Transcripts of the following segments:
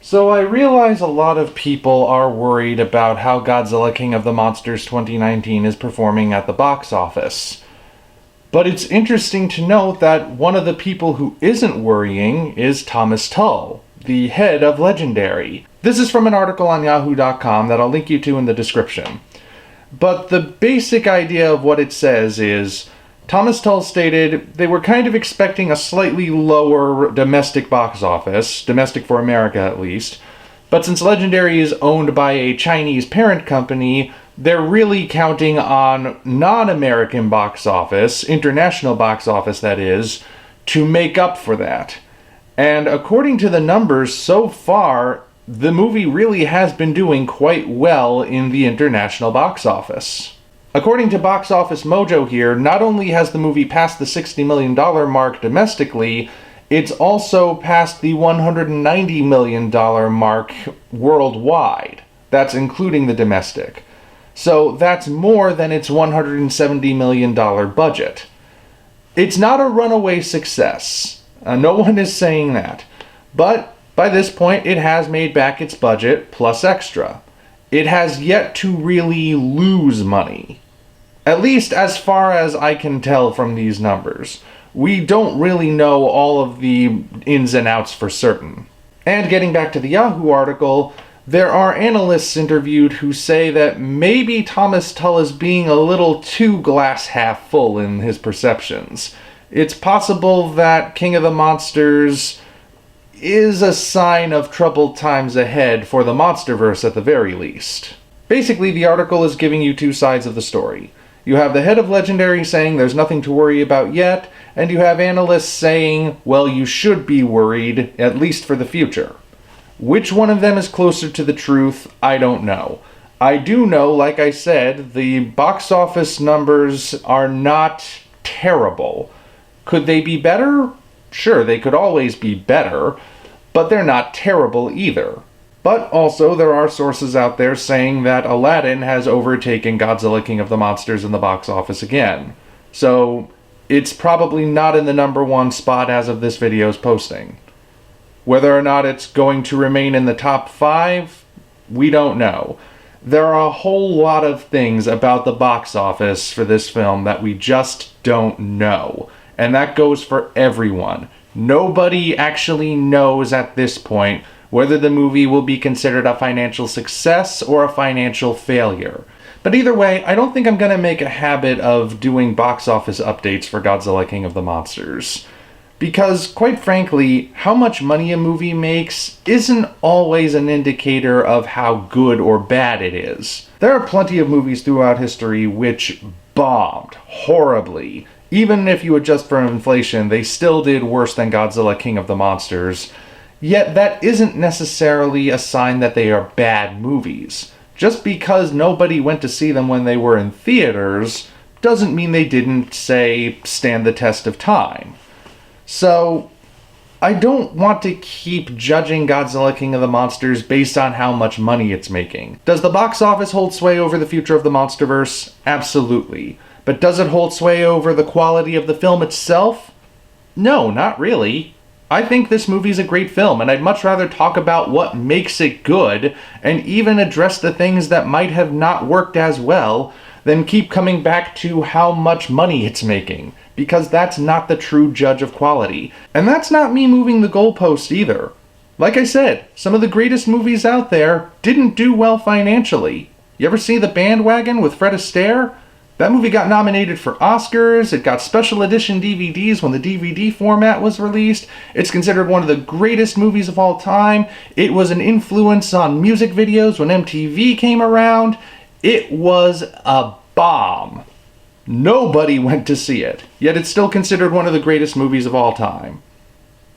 So I realize a lot of people are worried about how Godzilla King of the Monsters 2019 is performing at the box office. But it's interesting to note that one of the people who isn't worrying is Thomas Tull, the head of Legendary. This is from an article on yahoo.com that I'll link you to in the description. But the basic idea of what it says is, Thomas Tull stated they were kind of expecting a slightly lower domestic box office, domestic for America at least, but since Legendary is owned by a Chinese parent company, they're really counting on non-American box office, international box office that is, to make up for that. And according to the numbers so far, the movie really has been doing quite well in the international box office. According to Box Office Mojo here, not only has the movie passed the $60 million mark domestically, it's also passed the $190 million mark worldwide. That's including the domestic. So that's more than its $170 million budget. It's not a runaway success. No one is saying that. But by this point, it has made back its budget plus extra. It has yet to really lose money. At least as far as I can tell from these numbers. We don't really know all of the ins and outs for certain. And getting back to the Yahoo article, there are analysts interviewed who say that maybe Thomas Tull is being a little too glass half full in his perceptions. It's possible that King of the Monsters is a sign of troubled times ahead for the Monsterverse at the very least. Basically, the article is giving you two sides of the story. You have the head of Legendary saying there's nothing to worry about yet, and you have analysts saying, well, you should be worried, at least for the future. Which one of them is closer to the truth, I don't know. I do know, like I said, the box office numbers are not terrible. Could they be better? Sure, they could always be better, but they're not terrible either. But also, there are sources out there saying that Aladdin has overtaken Godzilla King of the Monsters in the box office again. So, it's probably not in the #1 spot as of this video's posting. Whether or not it's going to remain in the top 5, we don't know. There are a whole lot of things about the box office for this film that we just don't know. And that goes for everyone. Nobody actually knows at this point whether the movie will be considered a financial success or a financial failure. But either way, I don't think I'm going to make a habit of doing box office updates for Godzilla King of the Monsters. Because, quite frankly, how much money a movie makes isn't always an indicator of how good or bad it is. There are plenty of movies throughout history which bombed horribly. Even if you adjust for inflation, they still did worse than Godzilla King of the Monsters. Yet that isn't necessarily a sign that they are bad movies. Just because nobody went to see them when they were in theaters doesn't mean they didn't, say, stand the test of time. So, I don't want to keep judging Godzilla King of the Monsters based on how much money it's making. Does the box office hold sway over the future of the Monsterverse? Absolutely. But does it hold sway over the quality of the film itself? No, not really. I think this movie's a great film, and I'd much rather talk about what makes it good, and even address the things that might have not worked as well, than keep coming back to how much money it's making, because that's not the true judge of quality. And that's not me moving the goalpost either. Like I said, some of the greatest movies out there didn't do well financially. You ever see The Bandwagon with Fred Astaire? That movie got nominated for Oscars, it got special edition DVDs when the DVD format was released, it's considered one of the greatest movies of all time, it was an influence on music videos when MTV came around. It was a bomb. Nobody went to see it, yet it's still considered one of the greatest movies of all time.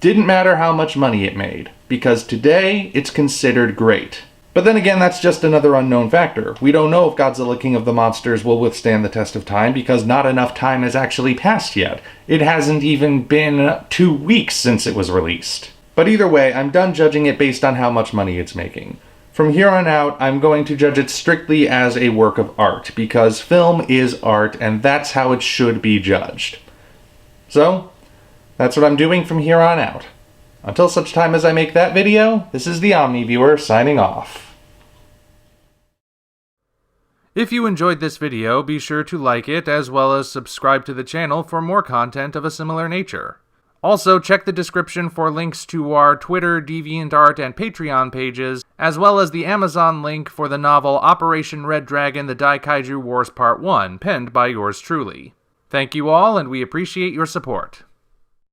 Didn't matter how much money it made, because today it's considered great. But then again, that's just another unknown factor. We don't know if Godzilla King of the Monsters will withstand the test of time because not enough time has actually passed yet. It hasn't even been 2 weeks since it was released. But either way, I'm done judging it based on how much money it's making. From here on out, I'm going to judge it strictly as a work of art, because film is art, and that's how it should be judged. So, that's what I'm doing from here on out. Until such time as I make that video, this is the Omni Viewer signing off. If you enjoyed this video, be sure to like it as well as subscribe to the channel for more content of a similar nature. Also, check the description for links to our Twitter, DeviantArt, and Patreon pages, as well as the Amazon link for the novel Operation Red Dragon: The Daikaiju Wars Part 1, penned by yours truly. Thank you all, and we appreciate your support.